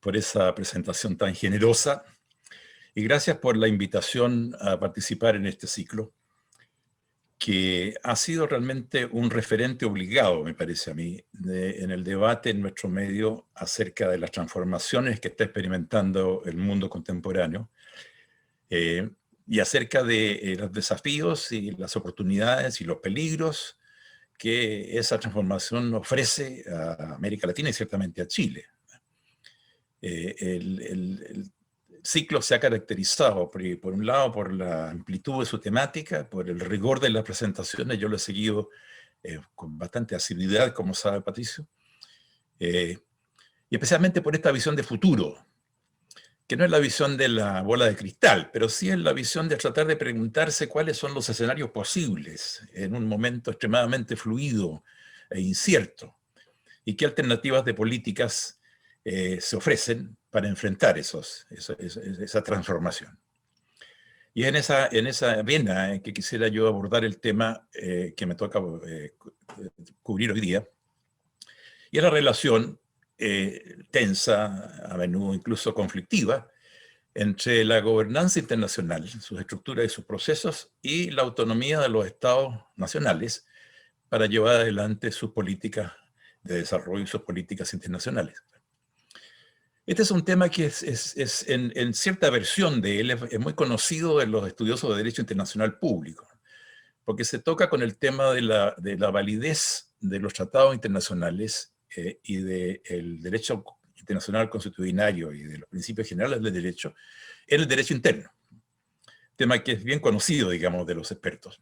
por esa presentación tan generosa y gracias por la invitación a participar en este ciclo, que ha sido realmente un referente obligado, me parece a mí, en el debate en nuestro medio acerca de las transformaciones que está experimentando el mundo contemporáneo y acerca de los desafíos y las oportunidades y los peligros que esa transformación ofrece a América Latina y ciertamente a Chile. El ciclo se ha caracterizado, por un lado, por la amplitud de su temática, por el rigor de las presentaciones. Yo lo he seguido con bastante asiduidad, como sabe Patricio, y especialmente por esta visión de futuro, que no es la visión de la bola de cristal, pero sí es la visión de tratar de preguntarse cuáles son los escenarios posibles en un momento extremadamente fluido e incierto, y qué alternativas de políticas se ofrecen para enfrentar esa transformación. Y es en esa vena que quisiera yo abordar el tema que me toca cubrir hoy día, y es la relación tensa, a menudo incluso conflictiva, entre la gobernanza internacional, sus estructuras y sus procesos, y la autonomía de los estados nacionales para llevar adelante sus políticas de desarrollo y sus políticas internacionales. Este es un tema que en cierta versión de él es muy conocido en los estudiosos de derecho internacional público, porque se toca con el tema de la validez de los tratados internacionales y del derecho internacional consuetudinario y de los principios generales del derecho en el derecho interno. Tema que es bien conocido, digamos, de los expertos.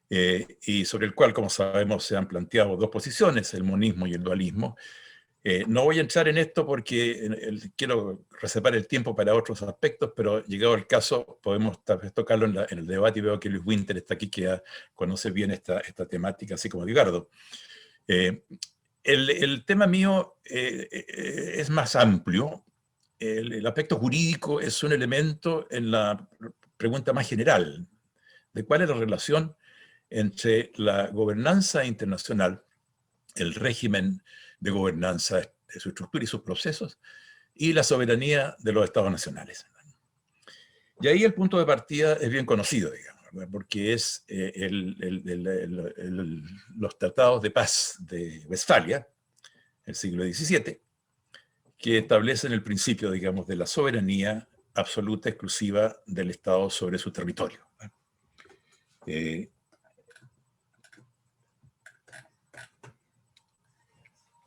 Y sobre el cual, como sabemos, se han planteado dos posiciones, el monismo y el dualismo. No voy a entrar en esto porque quiero reservar el tiempo para otros aspectos, pero llegado el caso podemos tal vez tocarlo en el debate, y veo que Luis Winter está aquí, que conoce bien esta temática, así como Edgardo. El tema mío es más amplio. El aspecto jurídico es un elemento en la pregunta más general de cuál es la relación entre la gobernanza internacional, el régimen de gobernanza, de su estructura y sus procesos, y la soberanía de los estados nacionales. Y ahí el punto de partida es bien conocido, digamos, ¿verdad? Porque es los tratados de paz de Westfalia, el siglo XVII, que establecen el principio, digamos, de la soberanía absoluta, exclusiva del Estado sobre su territorio.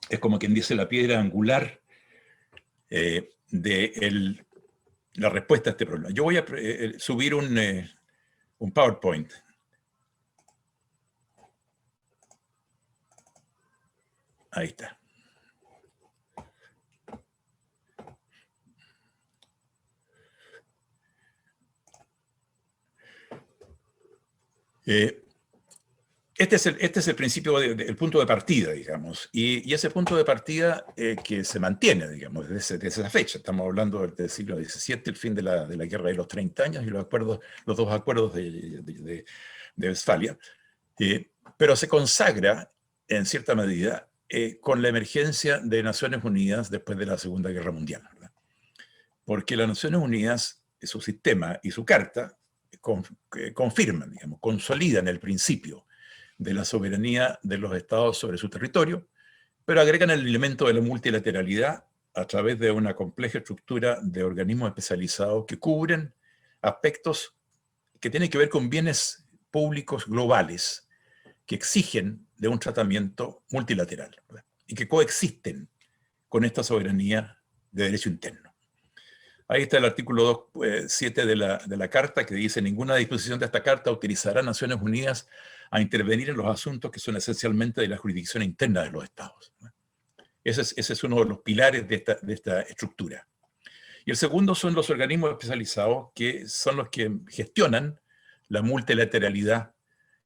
Es como quien dice la piedra angular de la respuesta a este problema. Yo voy a subir un PowerPoint. Ahí está. Este es el principio, el punto de partida, digamos, y ese punto de partida que se mantiene, digamos, desde esa fecha. Estamos hablando del siglo XVII, el fin de la Guerra de los 30 años y los dos acuerdos de Westfalia, pero se consagra en cierta medida con la emergencia de Naciones Unidas después de la Segunda Guerra Mundial, ¿verdad? Porque las Naciones Unidas, su sistema y su carta confirman, digamos, consolidan el principio de la soberanía de los estados sobre su territorio, pero agregan el elemento de la multilateralidad a través de una compleja estructura de organismos especializados que cubren aspectos que tienen que ver con bienes públicos globales que exigen de un tratamiento multilateral, ¿verdad? Y que coexisten con esta soberanía de derecho interno. Ahí está el artículo 2.7 de la Carta, que dice: ninguna disposición de esta Carta utilizará a Naciones Unidas a intervenir en los asuntos que son esencialmente de la jurisdicción interna de los Estados. Ese es uno de los pilares de esta estructura. Y el segundo son los organismos especializados, que son los que gestionan la multilateralidad,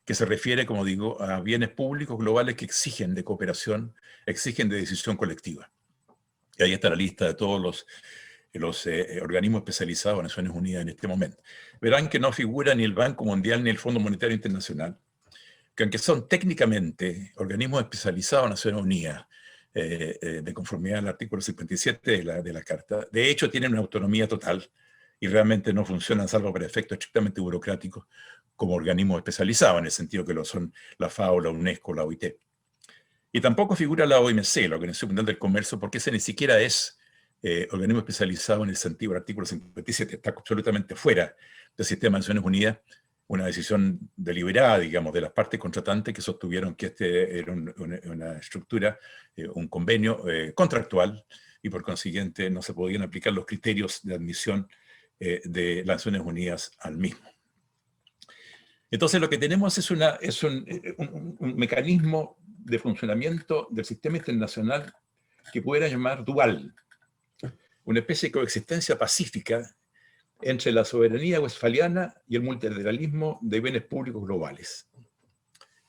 que se refiere, como digo, a bienes públicos globales que exigen de cooperación, exigen de decisión colectiva. Y ahí está la lista de todos los organismos especializados de Naciones Unidas en este momento. Verán que no figura ni el Banco Mundial ni el Fondo Monetario Internacional, que aunque son técnicamente organismos especializados de Naciones Unidas, de conformidad al artículo 57 de la Carta. De hecho, tienen una autonomía total y realmente no funcionan, salvo para efectos estrictamente burocráticos, como organismos especializados, en el sentido que lo son la FAO, la UNESCO, la OIT. Y tampoco figura la OMC, la Organización Mundial del Comercio, porque ese ni siquiera es organismo especializado en el sentido del artículo 57, está absolutamente fuera del sistema de Naciones Unidas, una decisión deliberada, digamos, de las partes contratantes que sostuvieron que este era una estructura, un convenio contractual, y por consiguiente no se podían aplicar los criterios de admisión de las Naciones Unidas al mismo. Entonces lo que tenemos es un mecanismo de funcionamiento del sistema internacional que pudiera llamar dual, una especie de coexistencia pacífica entre la soberanía westfaliana y el multilateralismo de bienes públicos globales.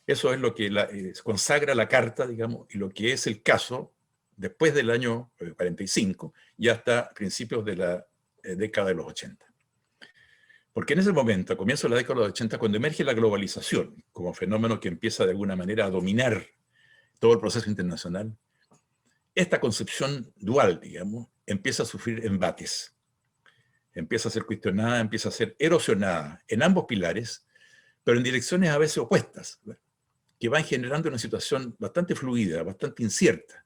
Eso es lo que consagra la Carta, digamos, y lo que es el caso después del año 45 y hasta principios de la década de los 80. Porque en ese momento, a comienzos de la década de los 80, cuando emerge la globalización como fenómeno que empieza de alguna manera a dominar todo el proceso internacional, esta concepción dual, digamos, empieza a sufrir embates. Empieza a ser cuestionada, empieza a ser erosionada en ambos pilares, pero en direcciones a veces opuestas, ¿verdad?, que van generando una situación bastante fluida, bastante incierta,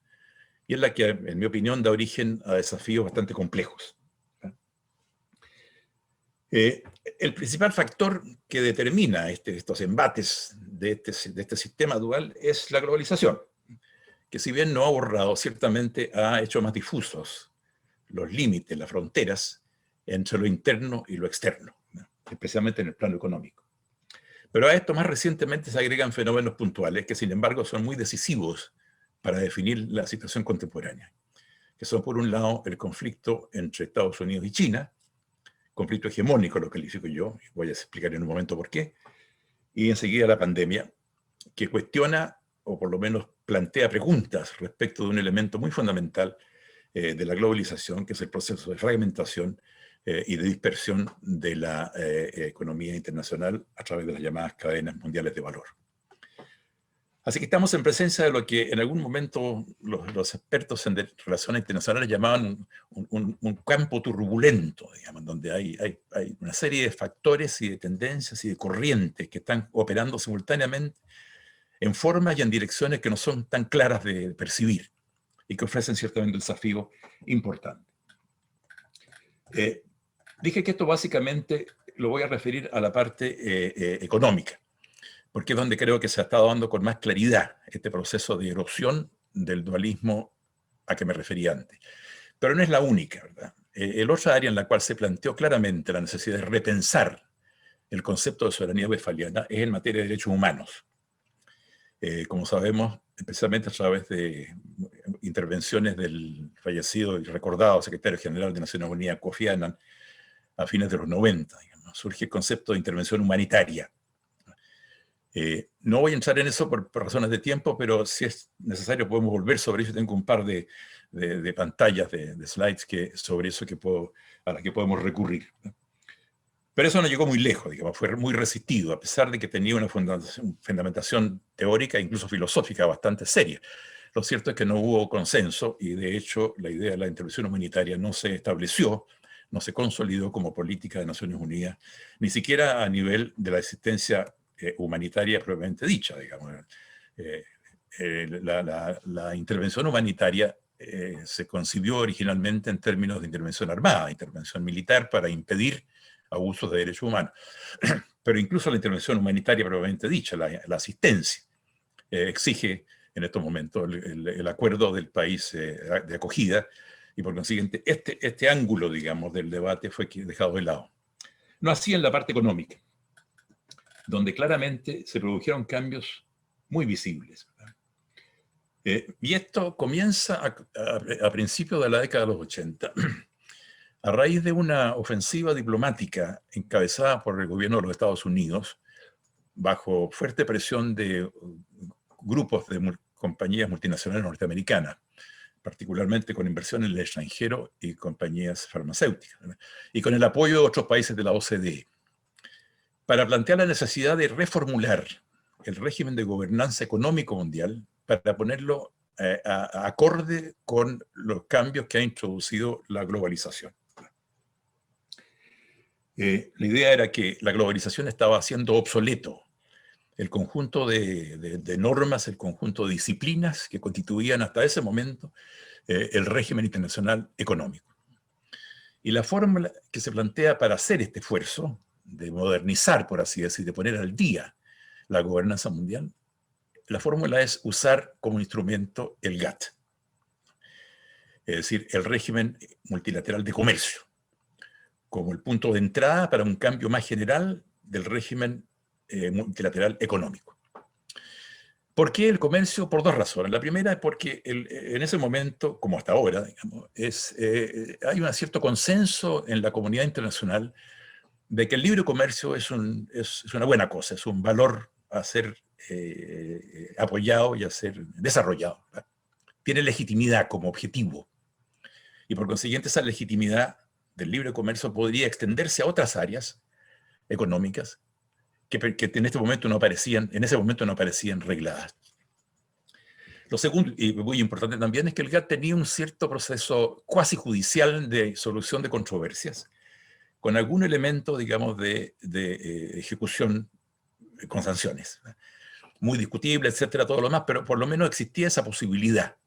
y es la que, en mi opinión, da origen a desafíos bastante complejos. El principal factor que determina estos embates de este sistema dual es la globalización, que si bien no ha borrado, ciertamente ha hecho más difusos los límites, las fronteras entre lo interno y lo externo, ¿no?, especialmente en el plano económico. Pero a esto más recientemente se agregan fenómenos puntuales que, sin embargo, son muy decisivos para definir la situación contemporánea, que son, por un lado, el conflicto entre Estados Unidos y China, conflicto hegemónico lo califico yo, y voy a explicar en un momento por qué, y enseguida la pandemia, que cuestiona, o por lo menos plantea preguntas respecto de un elemento muy fundamental de la globalización, que es el proceso de fragmentación y de dispersión de la economía internacional a través de las llamadas cadenas mundiales de valor. Así que estamos en presencia de lo que en algún momento los expertos en relaciones internacionales llamaban un campo turbulento, digamos, donde hay una serie de factores y de tendencias y de corrientes que están operando simultáneamente en formas y en direcciones que no son tan claras de percibir y que ofrecen ciertamente un desafío importante. Dije que esto básicamente lo voy a referir a la parte económica, porque es donde creo que se ha estado dando con más claridad este proceso de erosión del dualismo a que me refería antes. Pero no es la única, ¿verdad? El otra área en la cual se planteó claramente la necesidad de repensar el concepto de soberanía westfaliana es en materia de derechos humanos. Como sabemos, especialmente a través de intervenciones del fallecido y recordado secretario general de Naciones Unidas, Kofi Annan, a fines de los 90, digamos, surge el concepto de intervención humanitaria. No voy a entrar en eso por razones de tiempo, pero si es necesario podemos volver sobre eso. Tengo un par de pantallas, de slides sobre eso a las que podemos recurrir. Pero eso no llegó muy lejos, digamos, fue muy resistido, a pesar de que tenía una fundamentación teórica e incluso filosófica bastante seria. Lo cierto es que no hubo consenso y, de hecho, la idea de la intervención humanitaria no se estableció, no se consolidó como política de Naciones Unidas, ni siquiera a nivel de la existencia humanitaria propiamente dicha, digamos. La intervención humanitaria se concibió originalmente en términos de intervención armada, intervención militar para impedir abusos de derechos humanos. Pero incluso la intervención humanitaria propiamente dicha, la asistencia, exige en estos momentos el acuerdo del país de acogida, y por consiguiente este ángulo, digamos, del debate fue dejado de lado. No así en la parte económica, donde claramente se produjeron cambios muy visibles. Y esto comienza a principios de la década de los 80, a raíz de una ofensiva diplomática encabezada por el gobierno de los Estados Unidos, bajo fuerte presión de grupos de compañías multinacionales norteamericanas, particularmente con inversión en el extranjero y compañías farmacéuticas, ¿verdad?, y con el apoyo de otros países de la OCDE, para plantear la necesidad de reformular el régimen de gobernanza económico mundial para ponerlo acorde con los cambios que ha introducido la globalización. La idea era que la globalización estaba haciendo obsoleto el conjunto de normas, el conjunto de disciplinas que constituían hasta ese momento el régimen internacional económico. Y la fórmula que se plantea para hacer este esfuerzo de modernizar, por así decir, de poner al día la gobernanza mundial, la fórmula es usar como instrumento el GATT, es decir, el régimen multilateral de comercio, como el punto de entrada para un cambio más general del régimen multilateral económico. ¿Por qué el comercio? Por dos razones. La primera es porque en ese momento, como hasta ahora, digamos, hay un cierto consenso en la comunidad internacional de que el libre comercio es una buena cosa, es un valor a ser apoyado y a ser desarrollado, ¿verdad? Tiene legitimidad como objetivo. Y por consiguiente esa legitimidad del libre comercio podría extenderse a otras áreas económicas que en ese momento no aparecían regladas. Lo segundo, y muy importante también, es que el GATT tenía un cierto proceso cuasi judicial de solución de controversias, con algún elemento, digamos, de ejecución con sanciones. Muy discutible, etcétera, todo lo demás, pero por lo menos existía esa posibilidad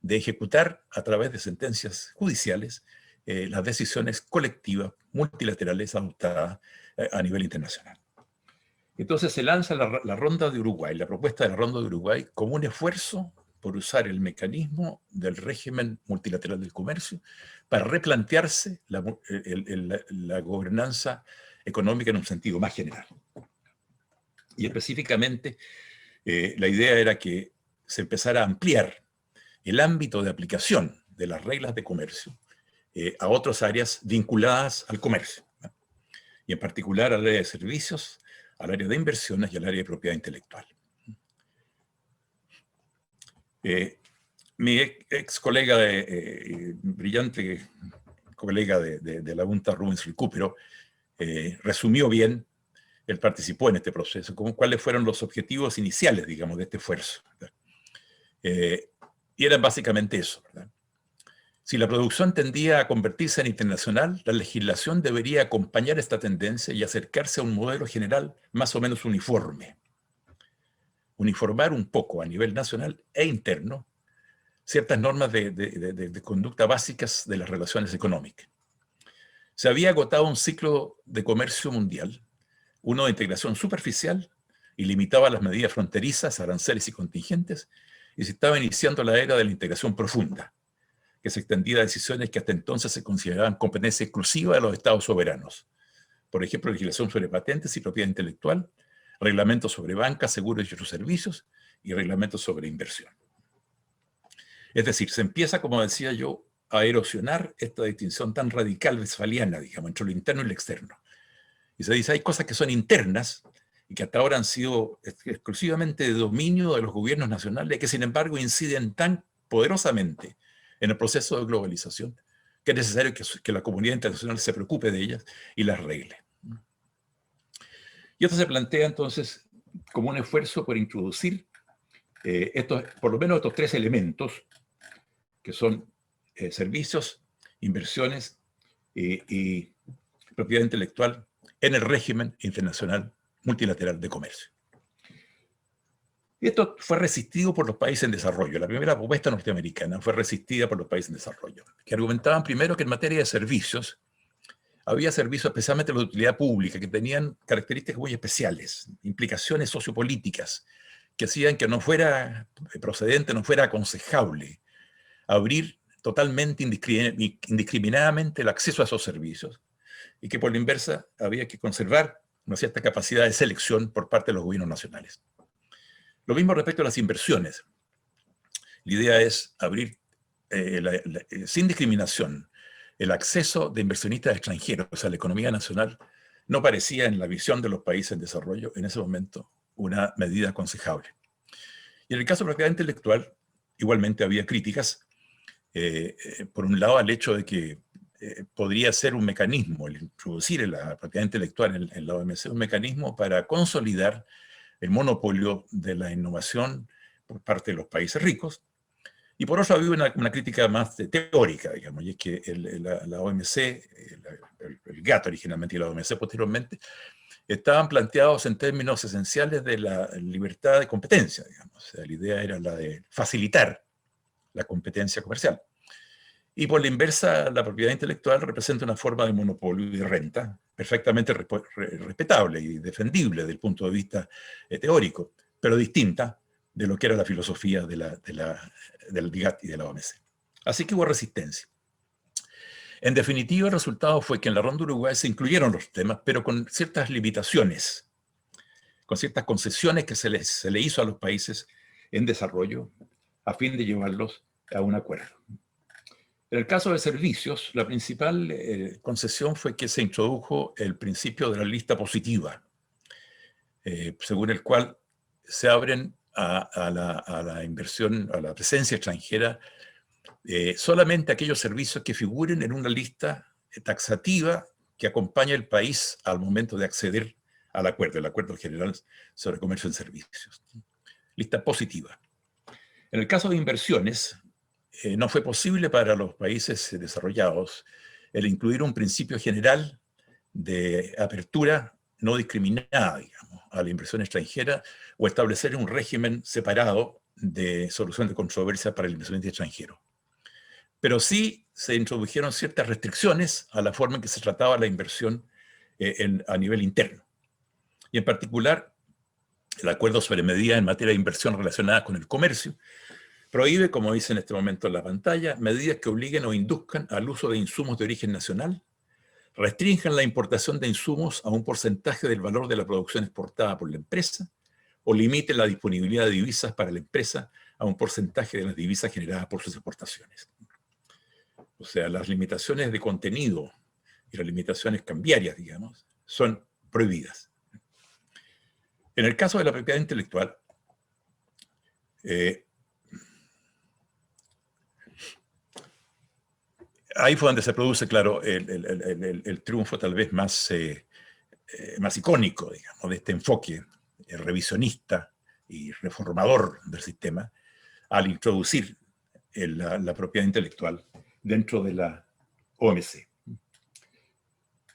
de ejecutar a través de sentencias judiciales las decisiones colectivas, multilaterales adoptadas a nivel internacional. Entonces se lanza la ronda de Uruguay, la propuesta de la ronda de Uruguay, como un esfuerzo por usar el mecanismo del régimen multilateral del comercio para replantearse la gobernanza económica en un sentido más general. Y específicamente, la idea era que se empezara a ampliar el ámbito de aplicación de las reglas de comercio a otras áreas vinculadas al comercio, ¿no? Y en particular al área de servicios, al área de inversiones y al área de propiedad intelectual. Mi ex colega, brillante colega de la UNTA, Rubens Recupero, resumió bien, él participó en este proceso, cuáles fueron los objetivos iniciales, digamos, de este esfuerzo. Y eran básicamente eso, ¿verdad? Si la producción tendía a convertirse en internacional, la legislación debería acompañar esta tendencia y acercarse a un modelo general más o menos uniforme. Uniformar un poco a nivel nacional e interno ciertas normas de conducta básicas de las relaciones económicas. Se había agotado un ciclo de comercio mundial, uno de integración superficial y limitaba las medidas fronterizas, aranceles y contingentes, y se estaba iniciando la era de la integración profunda, que se extendía a decisiones que hasta entonces se consideraban competencia exclusiva de los estados soberanos. Por ejemplo, legislación sobre patentes y propiedad intelectual, reglamentos sobre bancas, seguros y otros servicios, y reglamentos sobre inversión. Es decir, se empieza, como decía yo, a erosionar esta distinción tan radical westfaliana, digamos, entre lo interno y lo externo. Y se dice, hay cosas que son internas y que hasta ahora han sido exclusivamente de dominio de los gobiernos nacionales, que sin embargo inciden tan poderosamente en el proceso de globalización, que es necesario que la comunidad internacional se preocupe de ellas y las regle. Y esto se plantea entonces como un esfuerzo por introducir por lo menos estos tres elementos, que son servicios, inversiones y propiedad intelectual en el régimen internacional multilateral de comercio. Y esto fue resistido por los países en desarrollo. La primera propuesta norteamericana fue resistida por los países en desarrollo, que argumentaban primero que en materia de servicios había servicios especialmente de utilidad pública que tenían características muy especiales, implicaciones sociopolíticas, que hacían que no fuera procedente, no fuera aconsejable abrir totalmente indiscriminadamente el acceso a esos servicios, y que por la inversa había que conservar una cierta capacidad de selección por parte de los gobiernos nacionales. Lo mismo respecto a las inversiones. La idea es abrir sin discriminación el acceso de inversionistas extranjeros a la economía nacional. No parecía en la visión de los países en desarrollo en ese momento una medida aconsejable. Y en el caso de la propiedad intelectual, igualmente había críticas, por un lado al hecho de que podría ser un mecanismo, el introducir la propiedad intelectual en la OMC, un mecanismo para consolidar el monopolio de la innovación por parte de los países ricos, Y por otro había una crítica más teórica, digamos, y es que la OMC, el GATT originalmente y la OMC posteriormente, estaban planteados en términos esenciales de la libertad de competencia, digamos. O sea, la idea era la de facilitar la competencia comercial. Y por la inversa, la propiedad intelectual representa una forma de monopolio y de renta perfectamente respetable y defendible desde el punto de vista teórico, pero distinta de lo que era la filosofía del GATT y de la OMC. Así que hubo resistencia. En definitiva, el resultado fue que en la ronda Uruguay se incluyeron los temas, pero con ciertas limitaciones, con ciertas concesiones que se le hizo a los países en desarrollo a fin de llevarlos a un acuerdo. En el caso de servicios, la principal concesión fue que se introdujo el principio de la lista positiva, según el cual se abren a la inversión, a la presencia extranjera, solamente aquellos servicios que figuren en una lista taxativa que acompaña al país al momento de acceder al acuerdo, el Acuerdo General sobre Comercio en Servicios. Lista positiva. En el caso de inversiones, no fue posible para los países desarrollados el incluir un principio general de apertura no discriminada, digamos, a la inversión extranjera o establecer un régimen separado de solución de controversia para el inversionista extranjero. Pero sí se introdujeron ciertas restricciones a la forma en que se trataba la inversión a nivel interno. Y en particular, el acuerdo sobre medidas en materia de inversión relacionadas con el comercio prohíbe, como dice en este momento en la pantalla, medidas que obliguen o induzcan al uso de insumos de origen nacional, restrinjan la importación de insumos a un porcentaje del valor de la producción exportada por la empresa, o limiten la disponibilidad de divisas para la empresa a un porcentaje de las divisas generadas por sus exportaciones. O sea, las limitaciones de contenido y las limitaciones cambiarias, digamos, son prohibidas. En el caso de la propiedad intelectual, ahí fue donde se produce, claro, el triunfo tal vez más icónico, digamos, de este enfoque revisionista y reformador del sistema al introducir la propiedad intelectual dentro de la OMC.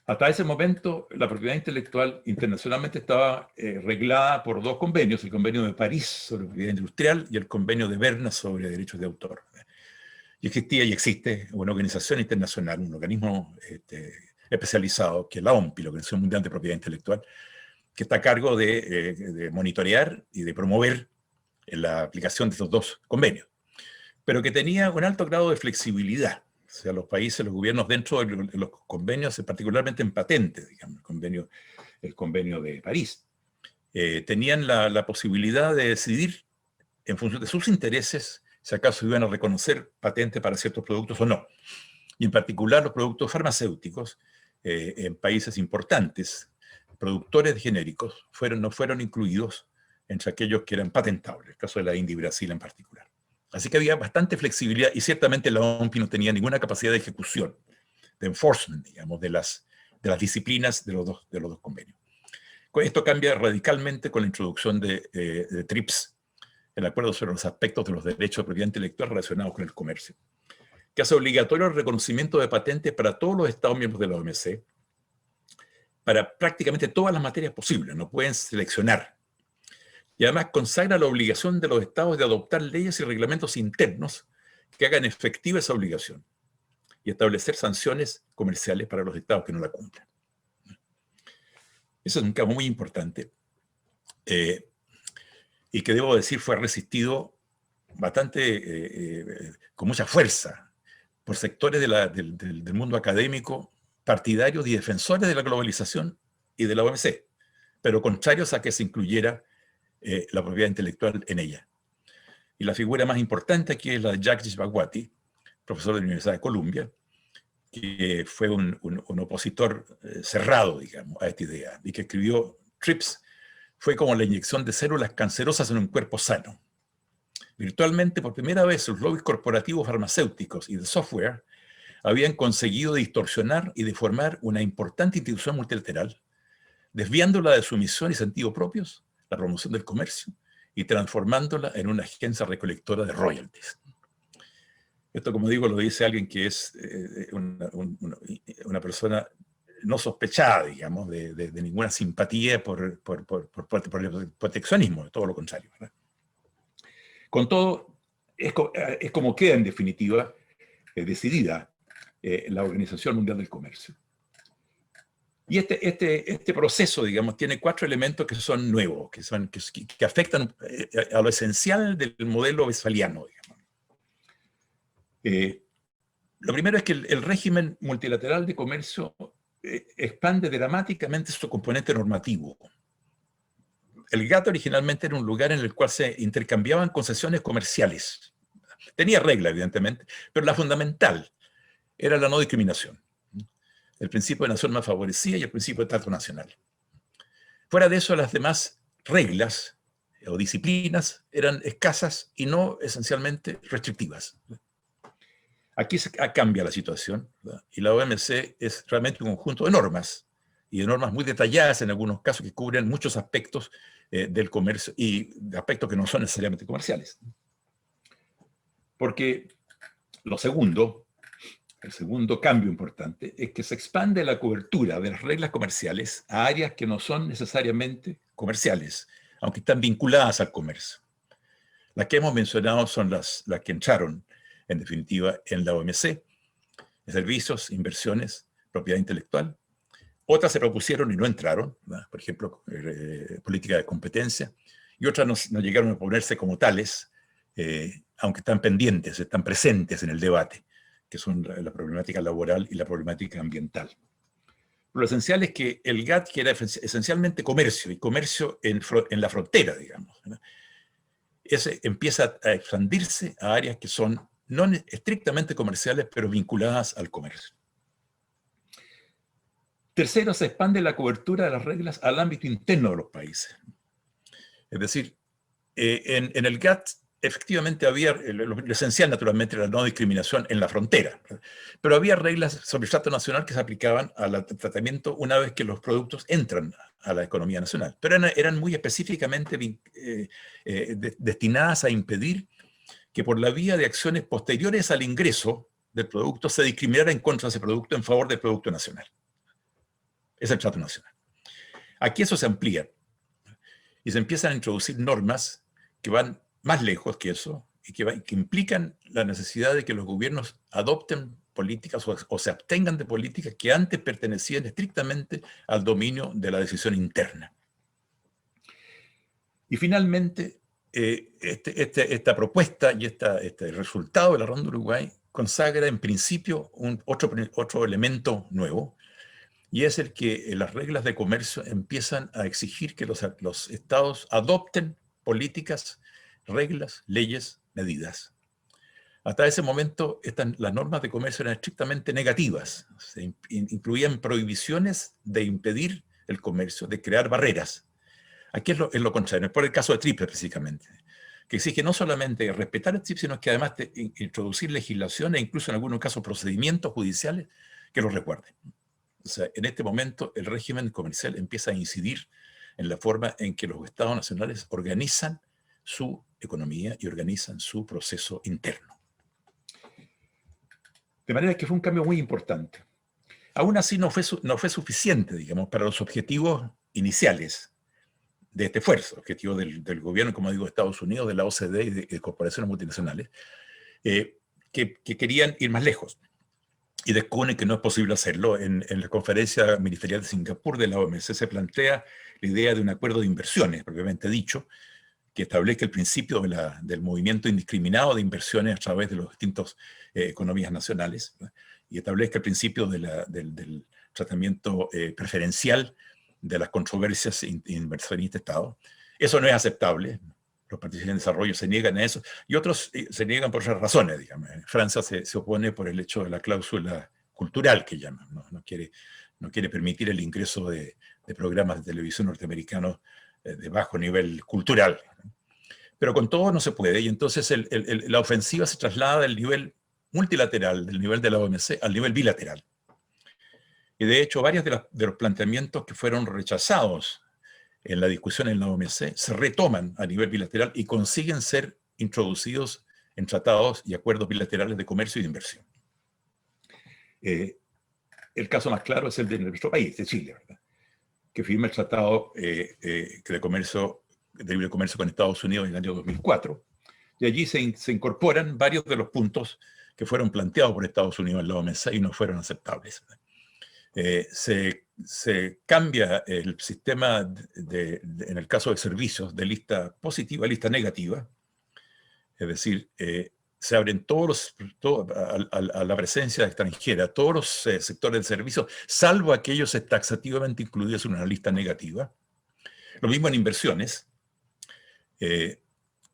Hasta ese momento, la propiedad intelectual internacionalmente estaba reglada por dos convenios, el Convenio de París sobre propiedad industrial y el Convenio de Berna sobre derechos de autor. Y existía y existe una organización internacional, un organismo especializado, que es la OMPI, la Organización Mundial de Propiedad Intelectual, que está a cargo de monitorear y de promover la aplicación de estos dos convenios, pero que tenía un alto grado de flexibilidad. O sea, los países, los gobiernos dentro de los convenios, particularmente en patentes, digamos, el convenio de París, tenían la posibilidad de decidir, en función de sus intereses, si acaso iban a reconocer patentes para ciertos productos o no. Y en particular los productos farmacéuticos, en países importantes, productores de genéricos, no fueron incluidos entre aquellos que eran patentables, el caso de la India y Brasil en particular. Así que había bastante flexibilidad y ciertamente la OMPI no tenía ninguna capacidad de ejecución, de enforcement, digamos, de las disciplinas de los dos convenios. Esto cambia radicalmente con la introducción de TRIPS, el acuerdo sobre los aspectos de los derechos de propiedad intelectual relacionados con el comercio, que hace obligatorio el reconocimiento de patentes para todos los Estados miembros de la OMC, para prácticamente todas las materias posibles, no pueden seleccionar. Y además consagra la obligación de los estados de adoptar leyes y reglamentos internos que hagan efectiva esa obligación y establecer sanciones comerciales para los estados que no la cumplan. Eso es un campo muy importante y que debo decir fue resistido bastante, con mucha fuerza por sectores del mundo académico, partidarios y defensores de la globalización y de la OMC, pero contrarios a que se incluyera la propiedad intelectual en ella. Y la figura más importante aquí es la de Jagdish Bhagwati, profesor de la Universidad de Columbia, que fue un opositor cerrado, digamos, a esta idea, y que escribió: TRIPS fue como la inyección de células cancerosas en un cuerpo sano. Virtualmente, por primera vez, los lobbies corporativos farmacéuticos y de software habían conseguido distorsionar y deformar una importante institución multilateral, desviándola de su misión y sentido propios, la promoción del comercio, y transformándola en una agencia recolectora de royalties. Esto, como digo, lo dice alguien que es una persona no sospechada, digamos, de ninguna simpatía por el proteccionismo, todo lo contrario, ¿verdad? Con todo, es como queda en definitiva decidida la Organización Mundial del Comercio. Y este proceso, digamos, tiene 4 elementos que son nuevos, que afectan a lo esencial del modelo westfaliano, digamos. Lo primero es que el régimen multilateral de comercio expande dramáticamente su componente normativo. El GATT originalmente era un lugar en el cual se intercambiaban concesiones comerciales. Tenía reglas, evidentemente, pero la fundamental era la no discriminación. El principio de nación más favorecida y el principio de trato nacional. Fuera de eso, las demás reglas o disciplinas eran escasas y no esencialmente restrictivas. Aquí cambia la situación, ¿verdad? Y la OMC es realmente un conjunto de normas, y de normas muy detalladas en algunos casos que cubren muchos aspectos del comercio y de aspectos que no son necesariamente comerciales. Porque el segundo cambio importante es que se expande la cobertura de las reglas comerciales a áreas que no son necesariamente comerciales, aunque están vinculadas al comercio. Las que hemos mencionado son las que entraron, en definitiva, en la OMC: servicios, inversiones, propiedad intelectual. Otras se propusieron y no entraron, ¿verdad? Por ejemplo, política de competencia, y otras no llegaron a ponerse como tales, aunque están pendientes, están presentes en el debate, que son la problemática laboral y la problemática ambiental. Lo esencial es que el GATT, que era esencialmente comercio, y comercio en la frontera, digamos, ¿verdad?, ese empieza a expandirse a áreas que son no estrictamente comerciales, pero vinculadas al comercio. Tercero, se expande la cobertura de las reglas al ámbito interno de los países. Es decir, en el GATT efectivamente había, lo esencial naturalmente era la no discriminación en la frontera, pero había reglas sobre el trato nacional que se aplicaban al tratamiento una vez que los productos entran a la economía nacional, pero eran muy específicamente destinadas a impedir que por la vía de acciones posteriores al ingreso del producto se discriminara en contra de ese producto en favor del producto nacional. Es el trato nacional. Aquí eso se amplía y se empiezan a introducir normas que van más lejos que eso y que implican la necesidad de que los gobiernos adopten políticas o se abstengan de políticas que antes pertenecían estrictamente al dominio de la decisión interna. Y finalmente, esta propuesta y este resultado de la Ronda de Uruguay consagra en principio otro elemento nuevo, y es el que las reglas de comercio empiezan a exigir que los estados adopten políticas, reglas, leyes, medidas. Hasta ese momento, las normas de comercio eran estrictamente negativas. Se incluían prohibiciones de impedir el comercio, de crear barreras. Aquí es lo contrario, es por el caso de TRIPS específicamente, que exige no solamente respetar el TRIPS, sino que además introducir legislación e incluso en algunos casos procedimientos judiciales que lo recuerden. O sea, en este momento el régimen comercial empieza a incidir en la forma en que los estados nacionales organizan su economía y organizan su proceso interno. De manera que fue un cambio muy importante. Aún así no fue suficiente, digamos, para los objetivos iniciales de este esfuerzo, objetivo del gobierno, como digo, de Estados Unidos, de la OCDE y de corporaciones multinacionales, que querían ir más lejos. Y descubren que no es posible hacerlo. En la conferencia ministerial de Singapur de la OMC se plantea la idea de un acuerdo de inversiones, propiamente dicho, que establezca el principio del movimiento indiscriminado de inversiones a través de las distintas economías nacionales, ¿no?, y establezca el principio del tratamiento preferencial de las controversias inversionista-Estado. Eso no es aceptable. Los países en desarrollo se niegan a eso, y otros se niegan por otras razones, digamos. Francia se opone por el hecho de la cláusula cultural, que llaman, ¿no? No quiere permitir el ingreso de programas de televisión norteamericanos de bajo nivel cultural. Pero con todo no se puede, y entonces la ofensiva se traslada del nivel multilateral, del nivel de la OMC, al nivel bilateral. Y de hecho, varios de los planteamientos que fueron rechazados en la discusión en la OMC se retoman a nivel bilateral y consiguen ser introducidos en tratados y acuerdos bilaterales de comercio y de inversión. El caso más claro es el de nuestro país, de Chile, ¿verdad?, que firma el Tratado de Libre Comercio con Estados Unidos en el año 2004, y allí se incorporan varios de los puntos que fueron planteados por Estados Unidos en la OMC y no fueron aceptables. Se cambia el sistema, en el caso de servicios, de lista positiva a lista negativa, es decir, se abren a la presencia extranjera todos los sectores de servicios, salvo aquellos taxativamente incluidos en una lista negativa. Lo mismo en inversiones,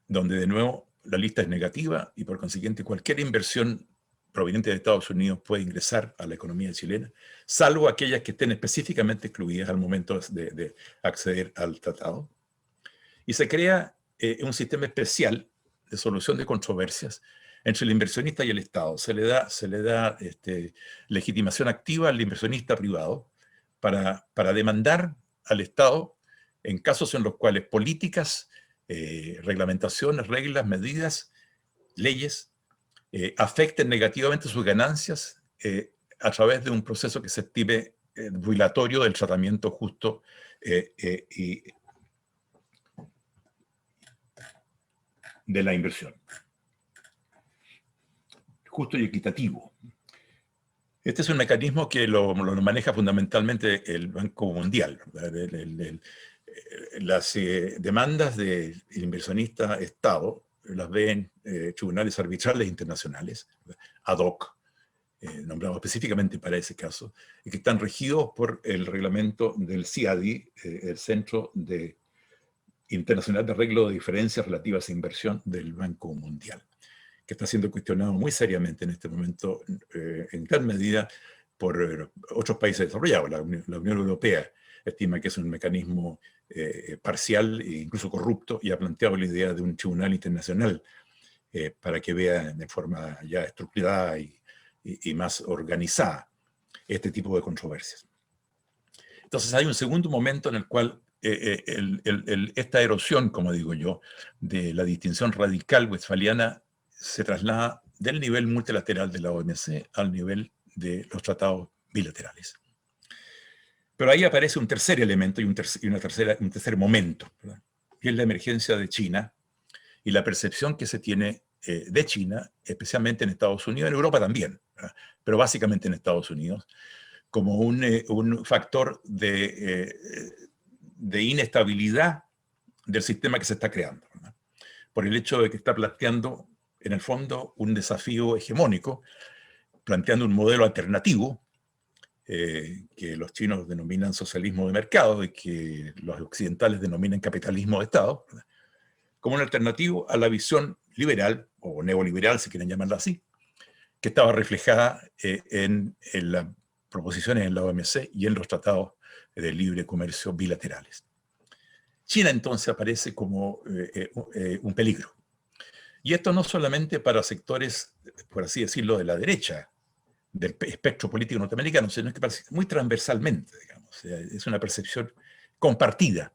donde de nuevo la lista es negativa y por consiguiente cualquier inversión proveniente de Estados Unidos puede ingresar a la economía chilena, salvo aquellas que estén específicamente excluidas al momento de acceder al tratado. Y se crea un sistema especial de solución de controversias entre el inversionista y el Estado. Se le da legitimación activa al inversionista privado para demandar al Estado en casos en los cuales políticas, reglamentaciones, reglas, medidas, leyes afecten negativamente sus ganancias a través de un proceso que se estime violatorio del tratamiento justo y de la inversión. Justo y equitativo. Este es un mecanismo que lo maneja fundamentalmente el Banco Mundial, ¿verdad? Las demandas del inversionista Estado las ven tribunales arbitrales internacionales, ad hoc, nombrados específicamente para ese caso, y que están regidos por el reglamento del CIADI, el Centro Internacional de Arreglo de Diferencias Relativas a Inversión del Banco Mundial, que está siendo cuestionado muy seriamente en este momento, en gran medida por otros países desarrollados. La Unión Europea estima que es un mecanismo parcial e incluso corrupto, y ha planteado la idea de un tribunal internacional para que vea de forma ya estructurada y más organizada este tipo de controversias. Entonces hay un segundo momento en el cual esta erosión, como digo yo, de la distinción radical westfaliana se traslada del nivel multilateral de la OMC al nivel de los tratados bilaterales. Pero ahí aparece un tercer elemento y un tercer momento, ¿verdad?, que es la emergencia de China y la percepción que se tiene de China, especialmente en Estados Unidos, en Europa también, ¿verdad?, pero básicamente en Estados Unidos, como un factor de inestabilidad del sistema que se está creando, ¿verdad?, por el hecho de que está planteando, en el fondo, un desafío hegemónico, planteando un modelo alternativo, que los chinos denominan socialismo de mercado y que los occidentales denominan capitalismo de Estado, ¿verdad?, como un alternativo a la visión liberal, o neoliberal, si quieren llamarla así, que estaba reflejada en las proposiciones en la OMC y en los tratados de libre comercio bilaterales. China entonces aparece como un peligro. Y esto no solamente para sectores, por así decirlo, de la derecha del espectro político norteamericano, sino que muy transversalmente, digamos. O sea, es una percepción compartida.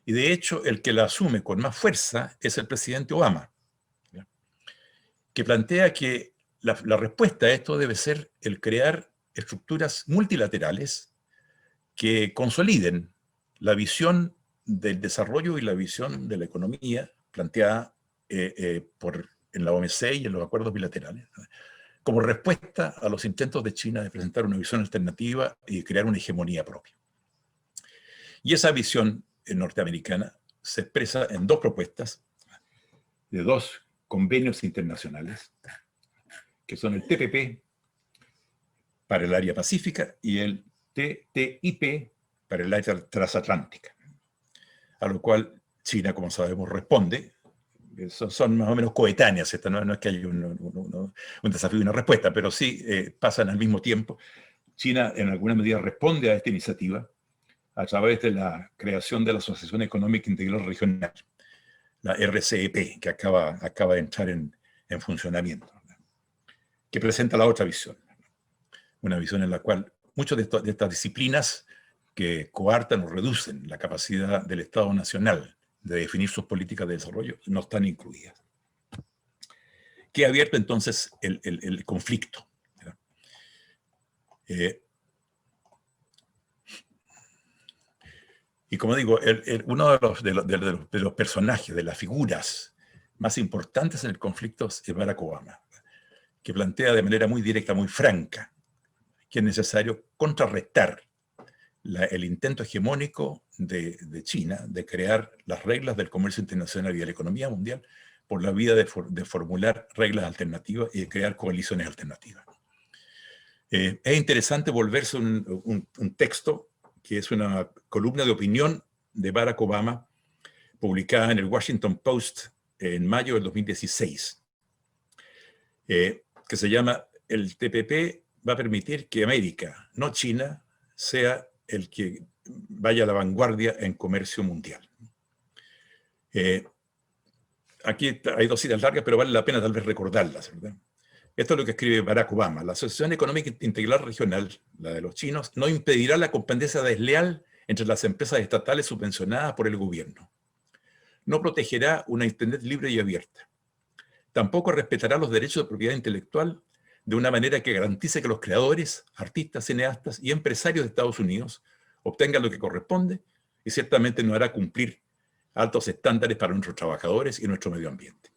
Y de hecho, el que la asume con más fuerza es el presidente Obama, ¿ya?, que plantea que la respuesta a esto debe ser el crear estructuras multilaterales que consoliden la visión del desarrollo y la visión de la economía planteada en la OMC y en los acuerdos bilaterales, ¿no?, como respuesta a los intentos de China de presentar una visión alternativa y crear una hegemonía propia. Y esa visión norteamericana se expresa en dos propuestas de dos convenios internacionales, que son el TPP para el área pacífica y el TTIP para el área transatlántica, a lo cual China, como sabemos, responde. Son más o menos coetáneas, no es que haya un desafío y una respuesta, pero sí pasan al mismo tiempo. China en alguna medida responde a esta iniciativa a través de la creación de la Asociación Económica Integral Regional, la RCEP, que acaba de entrar en funcionamiento, ¿verdad?, que presenta la otra visión, una visión en la cual muchas de estas disciplinas que coartan o reducen la capacidad del Estado Nacional de definir sus políticas de desarrollo no están incluidas. queda abierto entonces el conflicto. Y como digo, uno de los personajes, de las figuras más importantes en el conflicto es Barack Obama, que plantea de manera muy directa, muy franca, que es necesario contrarrestar el intento hegemónico de China de crear las reglas del comercio internacional y de la economía mundial por la vía de formular reglas alternativas y de crear coaliciones alternativas. Es interesante volverse un texto que es una columna de opinión de Barack Obama, publicada en el Washington Post en mayo del 2016, que se llama "El TPP va a permitir que América, no China, sea el que vaya a la vanguardia en comercio mundial". Aquí hay dos citas largas, pero vale la pena tal vez recordarlas, ¿verdad? Esto es lo que escribe Barack Obama. La Asociación Económica Integral Regional, la de los chinos, no impedirá la competencia desleal entre las empresas estatales subvencionadas por el gobierno. No protegerá una Internet libre y abierta. Tampoco respetará los derechos de propiedad intelectual de una manera que garantice que los creadores, artistas, cineastas y empresarios de Estados Unidos obtengan lo que corresponde, y ciertamente no hará cumplir altos estándares para nuestros trabajadores y nuestro medio ambiente.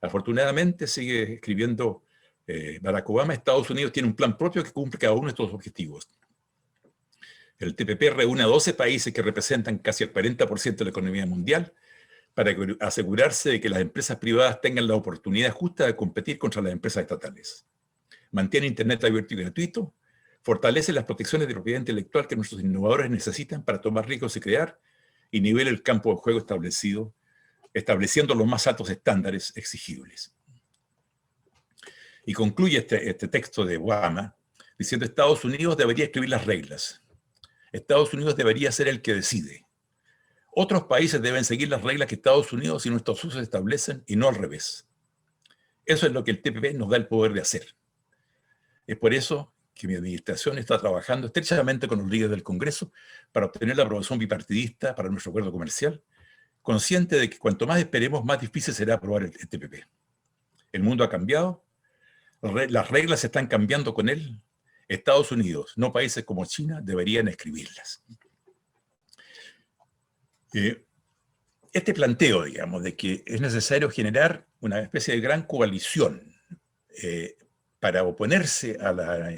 Afortunadamente, sigue escribiendo Barack Obama, Estados Unidos tiene un plan propio que cumple cada uno de estos objetivos. El TPP reúne a 12 países que representan casi el 40% de la economía mundial para asegurarse de que las empresas privadas tengan la oportunidad justa de competir contra las empresas estatales. Mantiene Internet abierto y gratuito, fortalece las protecciones de propiedad intelectual que nuestros innovadores necesitan para tomar riesgos y crear, y nivela el campo de juego establecido, estableciendo los más altos estándares exigibles. Y concluye este texto de Obama diciendo: Estados Unidos debería escribir las reglas. Estados Unidos debería ser el que decide. Otros países deben seguir las reglas que Estados Unidos y nuestros socios establecen, y no al revés. Eso es lo que el TPP nos da el poder de hacer. Es por eso que mi administración está trabajando estrechamente con los líderes del Congreso para obtener la aprobación bipartidista para nuestro acuerdo comercial, consciente de que cuanto más esperemos, más difícil será aprobar el TPP. El mundo ha cambiado, las reglas están cambiando con él. Estados Unidos, no países como China, deberían escribirlas. Este planteo, digamos, de que es necesario generar una especie de gran coalición para oponerse a la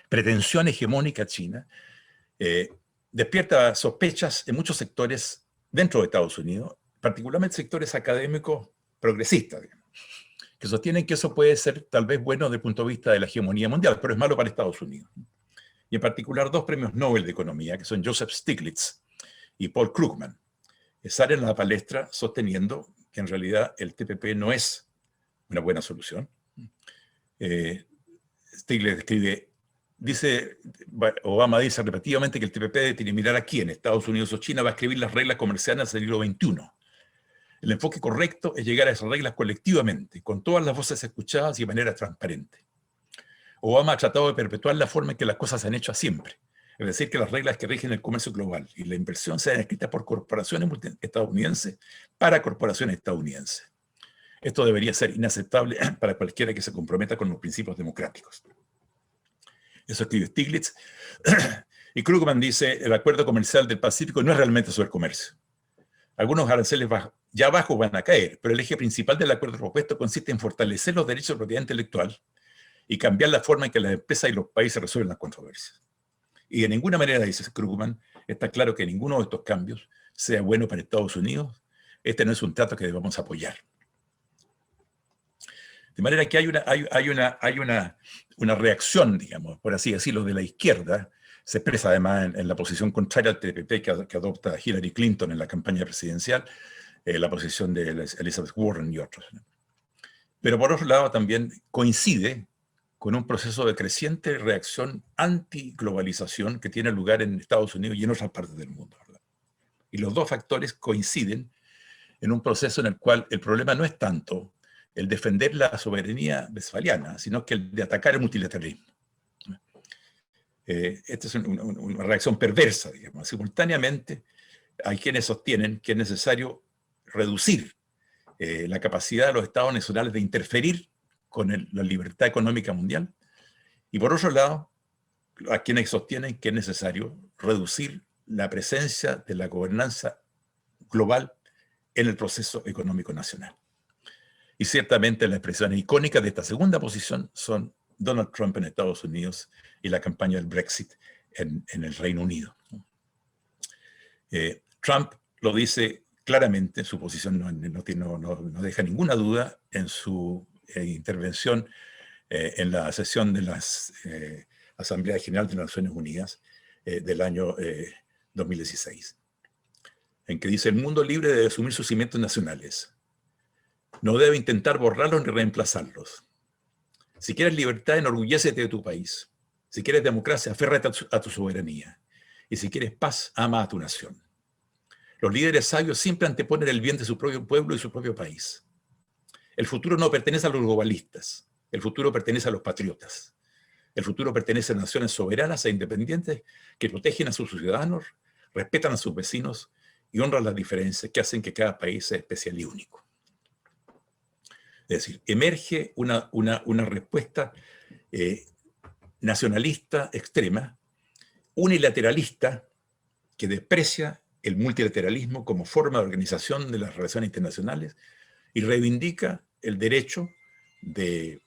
pretensión hegemónica china, despierta sospechas en muchos sectores dentro de Estados Unidos, particularmente sectores académicos progresistas, digamos, que sostienen que eso puede ser tal vez bueno desde el punto de vista de la hegemonía mundial, pero es malo para Estados Unidos. Y en particular dos premios Nobel de Economía, que son Joseph Stiglitz y Paul Krugman, salen a la palestra sosteniendo que en realidad el TPP no es una buena solución. Stiglitz escribe, Obama dice repetidamente que el TPP debe mirar a quién, Estados Unidos o China, va a escribir las reglas comerciales del siglo XXI. El enfoque correcto es llegar a esas reglas colectivamente, con todas las voces escuchadas y de manera transparente. Obama ha tratado de perpetuar la forma en que las cosas se han hecho siempre, es decir, que las reglas que rigen el comercio global y la inversión sean escritas por corporaciones estadounidenses para corporaciones estadounidenses. Esto debería ser inaceptable para cualquiera que se comprometa con los principios democráticos. Eso escribe Stiglitz. Y Krugman dice, el acuerdo comercial del Pacífico no es realmente sobre comercio. Algunos aranceles ya bajos van a caer, pero el eje principal del acuerdo propuesto consiste en fortalecer los derechos de propiedad intelectual y cambiar la forma en que las empresas y los países resuelven las controversias. Y de ninguna manera, dice Krugman, está claro que ninguno de estos cambios sea bueno para Estados Unidos. Este no es un trato que debamos apoyar. De manera que hay una reacción, digamos, por así decirlo, de la izquierda. Se expresa además en la posición contraria al TPP que adopta Hillary Clinton en la campaña presidencial, la posición de Elizabeth Warren y otros. Pero por otro lado también coincide con un proceso de creciente reacción anti-globalización que tiene lugar en Estados Unidos y en otras partes del mundo, ¿verdad? Y los dos factores coinciden en un proceso en el cual el problema no es tanto el defender la soberanía westfaliana, sino que el de atacar el multilateralismo. Esta es una reacción perversa, digamos. Simultáneamente hay quienes sostienen que es necesario reducir la capacidad de los estados nacionales de interferir con la libertad económica mundial, y por otro lado, a quienes sostienen que es necesario reducir la presencia de la gobernanza global en el proceso económico nacional. Y ciertamente las expresiones icónicas de esta segunda posición son Donald Trump en Estados Unidos y la campaña del Brexit en el Reino Unido. Trump lo dice claramente, su posición no deja ninguna duda en su intervención en la sesión de la Asamblea General de las Naciones Unidas del año 2016, en que dice: el mundo libre debe asumir sus cimientos nacionales. No debe intentar borrarlos ni reemplazarlos. Si quieres libertad, enorgullécete de tu país. Si quieres democracia, aférrate a tu soberanía. Y si quieres paz, ama a tu nación. Los líderes sabios siempre anteponen el bien de su propio pueblo y su propio país. El futuro no pertenece a los globalistas. El futuro pertenece a los patriotas. El futuro pertenece a naciones soberanas e independientes que protegen a sus ciudadanos, respetan a sus vecinos y honran las diferencias que hacen que cada país sea especial y único. Es decir, emerge una respuesta nacionalista extrema, unilateralista, que desprecia el multilateralismo como forma de organización de las relaciones internacionales y reivindica el derecho de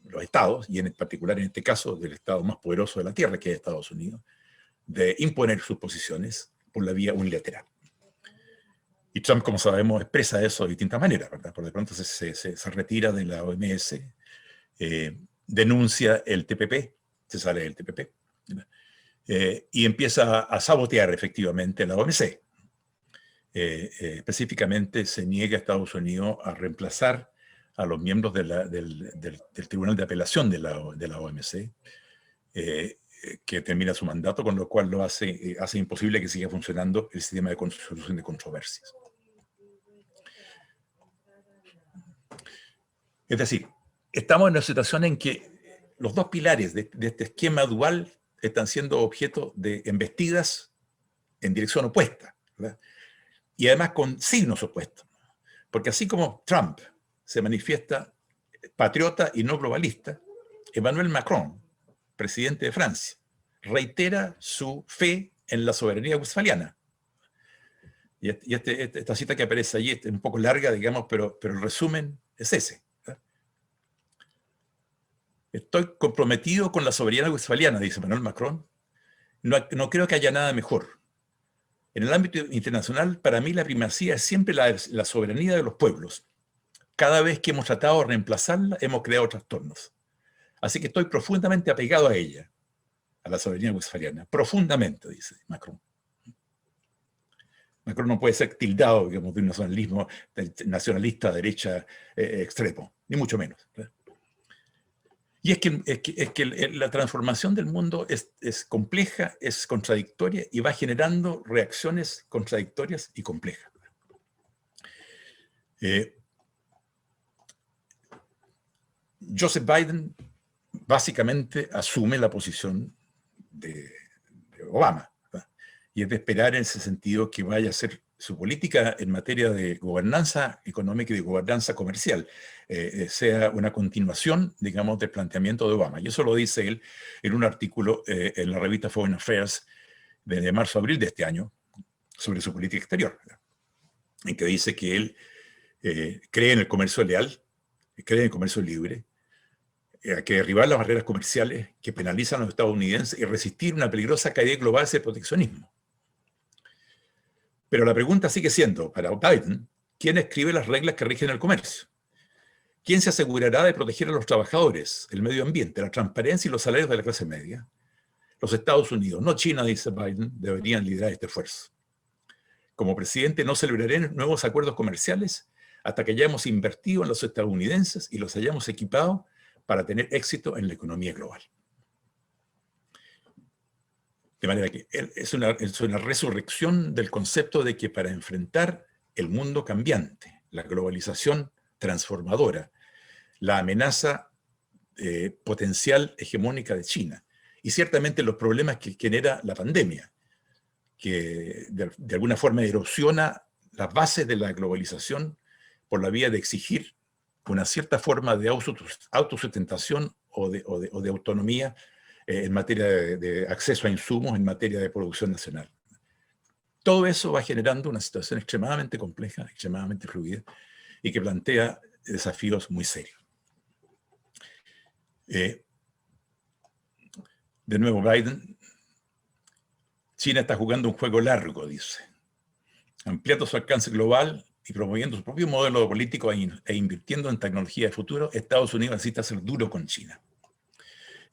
los estados, y en particular en este caso del estado más poderoso de la Tierra, que es Estados Unidos, de imponer sus posiciones por la vía unilateral. Y Trump, como sabemos, expresa eso de distintas maneras, ¿verdad? Por de pronto se retira de la OMS, denuncia el TPP, se sale del TPP, y empieza a sabotear efectivamente la OMC. Específicamente se niega a Estados Unidos a reemplazar a los miembros del Tribunal de Apelación de la OMC, que termina su mandato, con lo cual lo hace imposible que siga funcionando el sistema de solución de controversias. Es decir, estamos en una situación en que los dos pilares de este esquema dual están siendo objeto de embestidas en dirección opuesta, ¿verdad? Y además con signos opuestos. Porque así como Trump se manifiesta patriota y no globalista, Emmanuel Macron, presidente de Francia, reitera su fe en la soberanía westfaliana. Y esta cita que aparece allí es un poco larga, digamos, pero el resumen es ese. Estoy comprometido con la soberanía westfaliana, dice Emmanuel Macron. No creo que haya nada mejor. En el ámbito internacional, para mí la primacía es siempre la soberanía de los pueblos. Cada vez que hemos tratado de reemplazarla, hemos creado trastornos. Así que estoy profundamente apegado a ella, a la soberanía westfaliana. Profundamente, dice Macron. Macron no puede ser tildado, digamos, de un nacionalismo nacionalista derecha extremo, ni mucho menos. Y es que la transformación del mundo es compleja, es contradictoria y va generando reacciones contradictorias y complejas. Joseph Biden básicamente asume la posición de Obama, ¿verdad? Y es de esperar en ese sentido que vaya a ser su política en materia de gobernanza económica y de gobernanza comercial sea una continuación, digamos, del planteamiento de Obama. Y eso lo dice él en un artículo en la revista Foreign Affairs de marzo-abril de este año sobre su política exterior, ¿verdad? En que dice que él cree en el comercio leal, cree en el comercio libre, que derribar las barreras comerciales que penalizan a los estadounidenses y resistir una peligrosa caída global hacia el proteccionismo. Pero la pregunta sigue siendo, para Biden, ¿quién escribe las reglas que rigen el comercio? ¿Quién se asegurará de proteger a los trabajadores, el medio ambiente, la transparencia y los salarios de la clase media? Los Estados Unidos, no China, dice Biden, deberían liderar este esfuerzo. Como presidente no celebraré nuevos acuerdos comerciales hasta que hayamos invertido en los estadounidenses y los hayamos equipado para tener éxito en la economía global. De manera que es una resurrección del concepto de que para enfrentar el mundo cambiante, la globalización transformadora, la amenaza potencial hegemónica de China, y ciertamente los problemas que genera la pandemia, que de alguna forma erosiona las bases de la globalización por la vía de exigir una cierta forma de autosustentación o de autonomía en materia de acceso a insumos, en materia de producción nacional. Todo eso va generando una situación extremadamente compleja, extremadamente fluida, y que plantea desafíos muy serios. De nuevo, Biden, China está jugando un juego largo, dice, ampliando su alcance global y promoviendo su propio modelo político e invirtiendo en tecnología de futuro. Estados Unidos necesita ser duro con China.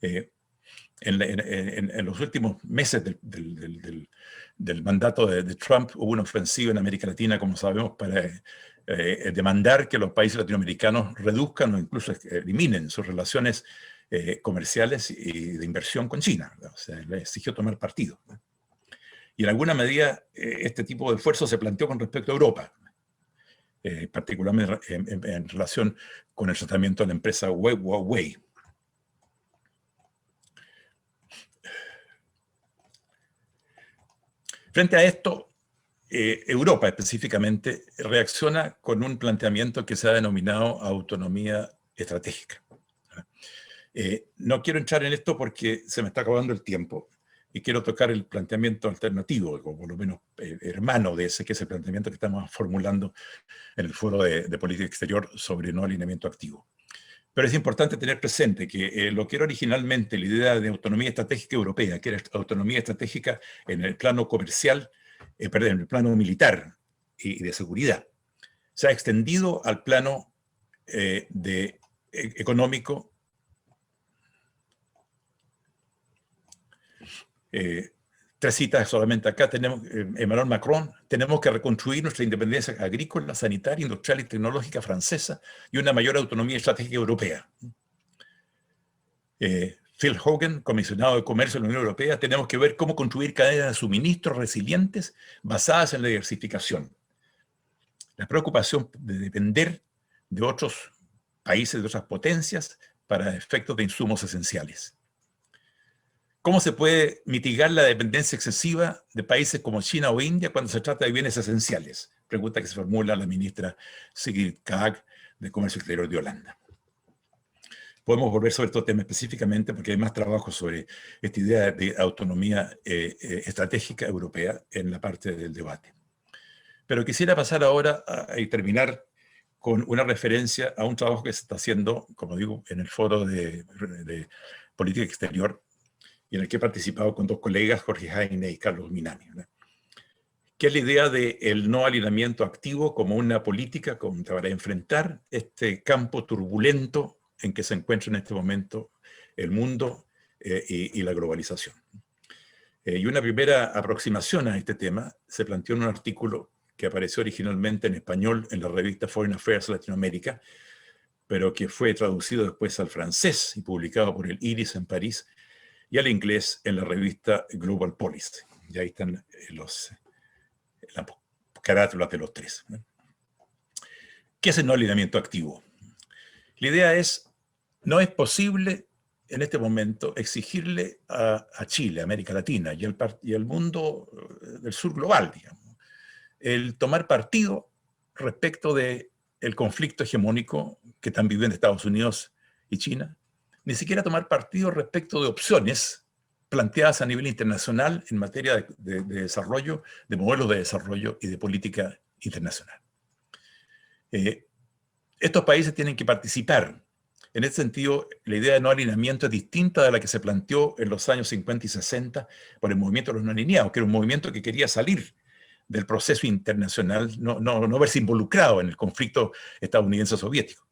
En los últimos meses del mandato de Trump hubo una ofensiva en América Latina, como sabemos, para demandar que los países latinoamericanos reduzcan o incluso eliminen sus relaciones comerciales y de inversión con China. O sea, le exigió tomar partido. Y en alguna medida este tipo de esfuerzo se planteó con respecto a Europa, particularmente en relación con el tratamiento de la empresa Huawei. Frente a esto, Europa específicamente reacciona con un planteamiento que se ha denominado autonomía estratégica. No quiero entrar en esto porque se me está acabando el tiempo y quiero tocar el planteamiento alternativo, o por lo menos hermano de ese, que es el planteamiento que estamos formulando en el Foro de Política Exterior sobre no alineamiento activo. Pero es importante tener presente que lo que era originalmente la idea de autonomía estratégica europea, que era autonomía estratégica en el plano comercial, en el plano militar y de seguridad, se ha extendido al plano económico. Tres citas solamente acá. Tenemos Emmanuel Macron: tenemos que reconstruir nuestra independencia agrícola, sanitaria, industrial y tecnológica francesa y una mayor autonomía estratégica europea. Phil Hogan, comisionado de Comercio de la Unión Europea: tenemos que ver cómo construir cadenas de suministros resilientes basadas en la diversificación. La preocupación de depender de otros países, de otras potencias, para efectos de insumos esenciales. ¿Cómo se puede mitigar la dependencia excesiva de países como China o India cuando se trata de bienes esenciales? Pregunta que se formula la ministra Sigrid Kaag de Comercio Exterior de Holanda. Podemos volver sobre este tema específicamente porque hay más trabajo sobre esta idea de autonomía estratégica europea en la parte del debate. Pero quisiera pasar ahora y terminar con una referencia a un trabajo que se está haciendo, como digo, en el Foro de Política Exterior, y en el que he participado con dos colegas, Jorge Jaime y Carlos Minami, ¿verdad? Que es la idea del no alineamiento activo como una política para enfrentar este campo turbulento en que se encuentra en este momento el mundo y la globalización. Y una primera aproximación a este tema se planteó en un artículo que apareció originalmente en español en la revista Foreign Affairs Latinoamérica, pero que fue traducido después al francés y publicado por el IRIS en París, y al inglés en la revista Global Policy. Y ahí están las carátulas de los tres. ¿Qué es el no alineamiento activo? La idea es: no es posible en este momento exigirle a Chile, a América Latina y al mundo del sur global, digamos, el tomar partido respecto del conflicto hegemónico que están viviendo Estados Unidos y China, ni siquiera tomar partido respecto de opciones planteadas a nivel internacional en materia de desarrollo, de modelos de desarrollo y de política internacional. Estos países tienen que participar. En ese sentido, la idea de no alineamiento es distinta de la que se planteó en los años 50 y 60 por el movimiento de los no alineados, que era un movimiento que quería salir del proceso internacional, no verse involucrado en el conflicto estadounidense-soviético.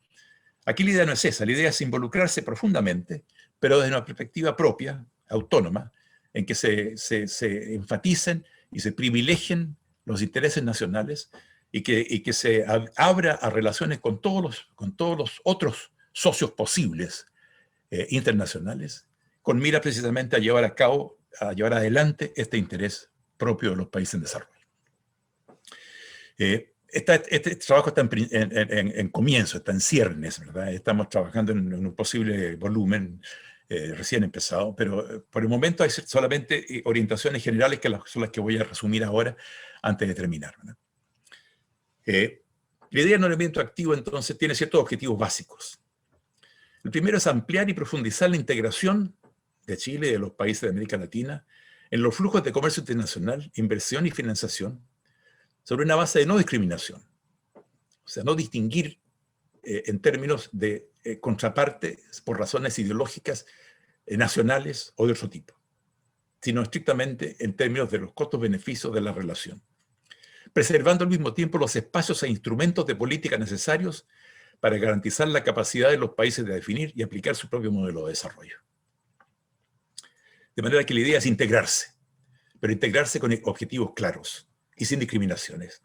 Aquí la idea no es esa, la idea es involucrarse profundamente, pero desde una perspectiva propia, autónoma, en que se enfaticen y se privilegien los intereses nacionales y que se abra a relaciones con todos los otros socios posibles internacionales, con mira precisamente a llevar adelante este interés propio de los países en desarrollo. Este trabajo está en comienzo, está en ciernes, ¿verdad? Estamos trabajando en un posible volumen recién empezado, pero por el momento hay solamente orientaciones generales que son las que voy a resumir ahora antes de terminar, ¿verdad? La idea de ordenamiento activo, entonces, tiene ciertos objetivos básicos. El primero es ampliar y profundizar la integración de Chile y de los países de América Latina en los flujos de comercio internacional, inversión y financiación, sobre una base de no discriminación. O sea, no distinguir en términos de contraparte por razones ideológicas, nacionales o de otro tipo, sino estrictamente en términos de los costos-beneficios de la relación, preservando al mismo tiempo los espacios e instrumentos de política necesarios para garantizar la capacidad de los países de definir y aplicar su propio modelo de desarrollo. De manera que la idea es integrarse, pero integrarse con objetivos claros y sin discriminaciones.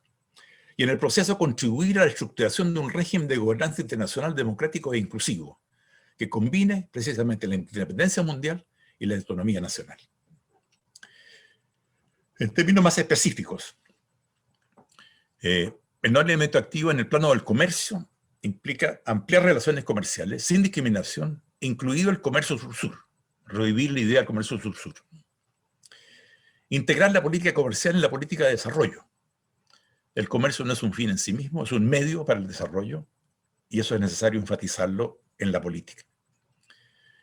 Y en el proceso contribuir a la estructuración de un régimen de gobernanza internacional democrático e inclusivo, que combine precisamente la independencia mundial y la autonomía nacional. En términos más específicos, el no elemento activo en el plano del comercio implica ampliar relaciones comerciales sin discriminación, incluido el comercio sur-sur, revivir la idea del comercio sur-sur. Integrar la política comercial en la política de desarrollo. El comercio no es un fin en sí mismo, es un medio para el desarrollo, y eso es necesario enfatizarlo en la política.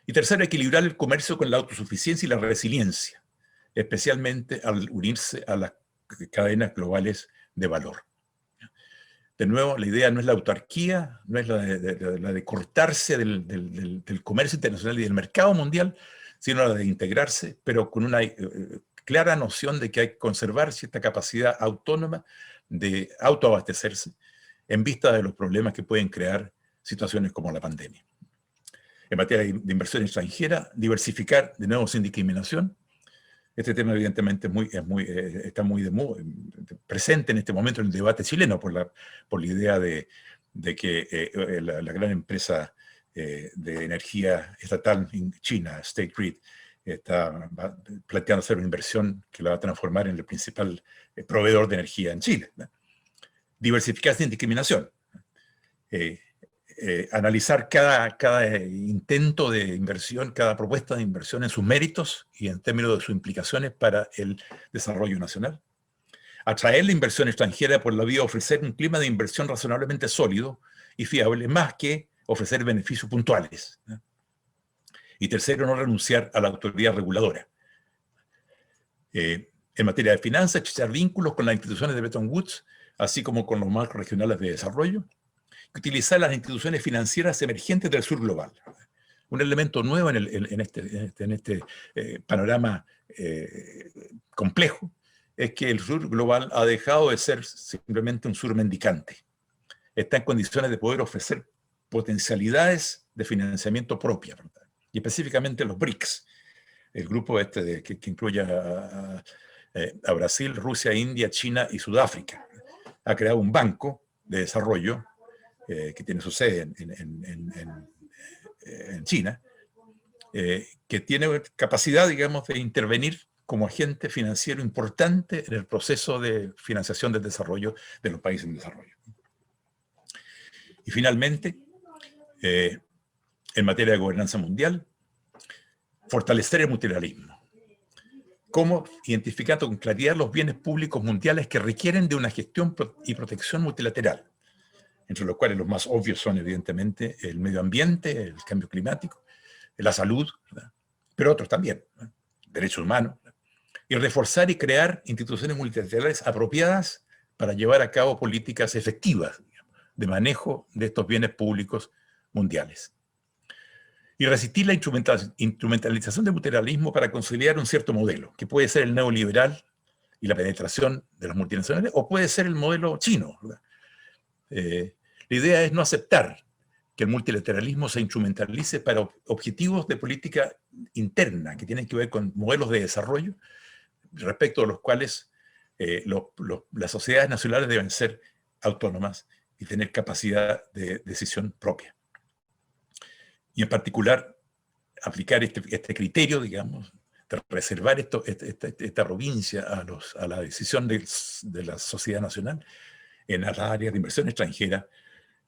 Y tercero, equilibrar el comercio con la autosuficiencia y la resiliencia, especialmente al unirse a las cadenas globales de valor. De nuevo, la idea no es la autarquía, no es la de cortarse del comercio internacional y del mercado mundial, sino la de integrarse, pero con una clara noción de que hay que conservar cierta capacidad autónoma de autoabastecerse en vista de los problemas que pueden crear situaciones como la pandemia. En materia de inversión extranjera, diversificar de nuevo sin discriminación. Este tema evidentemente está muy presente en este momento en el debate chileno por la idea de que la gran empresa de energía estatal en China, State Grid, está planteando hacer una inversión que la va a transformar en el principal proveedor de energía en Chile, ¿no? Diversificar sin discriminación. Analizar cada intento de inversión, cada propuesta de inversión en sus méritos y en términos de sus implicaciones para el desarrollo nacional. Atraer la inversión extranjera por la vía de ofrecer un clima de inversión razonablemente sólido y fiable, más que ofrecer beneficios puntuales, ¿no? Y tercero, no renunciar a la autoridad reguladora. En materia de finanzas, estrechar vínculos con las instituciones de Bretton Woods, así como con los marcos regionales de desarrollo. Utilizar las instituciones financieras emergentes del sur global. Un elemento nuevo en este panorama complejo es que el sur global ha dejado de ser simplemente un sur mendicante. Está en condiciones de poder ofrecer potencialidades de financiamiento propia, ¿verdad? Y específicamente los BRICS, el grupo que incluye a Brasil, Rusia, India, China y Sudáfrica. Ha creado un banco de desarrollo que tiene su sede en China, que tiene capacidad, digamos, de intervenir como agente financiero importante en el proceso de financiación del desarrollo de los países en desarrollo. Y finalmente, en materia de gobernanza mundial, fortalecer el multilateralismo. Cómo identificando con claridad los bienes públicos mundiales que requieren de una gestión y protección multilateral, entre los cuales los más obvios son evidentemente el medio ambiente, el cambio climático, la salud, ¿verdad? Pero otros también, ¿verdad? Derechos humanos, ¿verdad? Y reforzar y crear instituciones multilaterales apropiadas para llevar a cabo políticas efectivas, digamos, de manejo de estos bienes públicos mundiales. Y resistir la instrumentalización del multilateralismo para conciliar un cierto modelo, que puede ser el neoliberal y la penetración de los multinacionales, o puede ser el modelo chino, ¿verdad? La idea es no aceptar que el multilateralismo se instrumentalice para objetivos de política interna que tienen que ver con modelos de desarrollo respecto a los cuales las sociedades nacionales deben ser autónomas y tener capacidad de decisión propia. Y en particular, aplicar este criterio, digamos, de reservar esta provincia a la decisión de la sociedad nacional en las áreas de inversión extranjera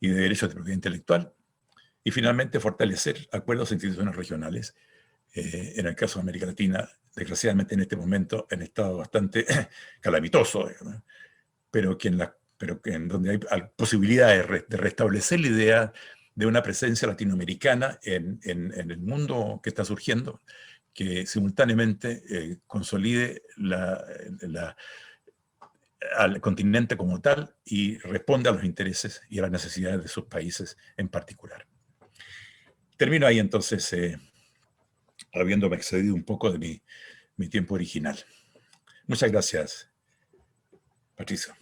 y de derechos de propiedad intelectual. Y finalmente, fortalecer acuerdos e instituciones regionales. En el caso de América Latina, desgraciadamente en este momento en estado bastante calamitoso, ¿verdad? Pero que en las pero en donde hay posibilidad de restablecer la idea de una presencia latinoamericana en el mundo que está surgiendo, que simultáneamente consolide al continente como tal y responde a los intereses y a las necesidades de sus países en particular. Termino ahí entonces, habiéndome excedido un poco de mi tiempo original. Muchas gracias, Patricio.